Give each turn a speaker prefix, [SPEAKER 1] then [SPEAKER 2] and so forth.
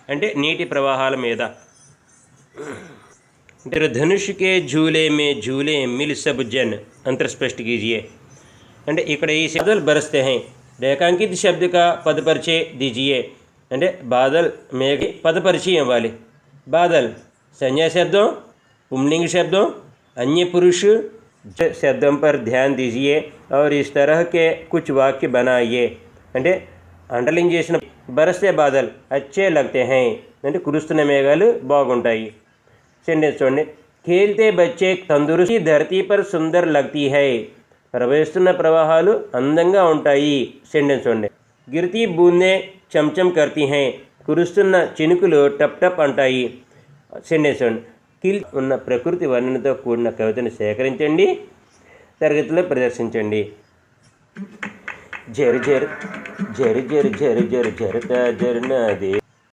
[SPEAKER 1] అంటే నీటి ప్రవాహాల మీద. धनुष के झूले में झूले मिल सब जन अंतर स्पष्ट कीजिए. అంటే ఇక్కడ ఈ శబ్దాలు బరస్తే हैं. రేఖాంకిత శబ్द का पद परिचय दीजिए. అంటే बादल మేఘ पद परिचय ఇవ్వాలి. बादल संज्ञा शब्दों, पुंलिंग शब्दों, अन्य पुरुष शब्दों पर ध्यान दीजिए और इस तरह के कुछ वाक्य बनाइए. అంటే అండర్లైన్ చేసిన బరస్తే బాదల్ అచ్చే లగ్తే हैं అంటే కురుస్తున్న మేఘాలు బాగుంటాయి. సెంటెన్స్ చూడండి. ఖేల్తే బచ్చే తందురుస్తి ధరతీ పర్ సుందర్ లగ్తీ హై. ప్రవహిస్తున్న ప్రవాహాలు అందంగా ఉంటాయి. సెంటెన్స్ చూడండి. గిర్తీ బూందే చంచం కర్తీ హై. కురుస్తున్న చినుకులు టప్ టప్ అంటాయి. సెంటెన్స్ చూడండి. కిల్ ఉన్న ప్రకృతి వర్ణనతో కూడిన కవితను సేకరించండి, తరగతిలో ప్రదర్శించండి. జర్ జర్ జర్ జర్ జర్ జర్ జరతా జర్నాదే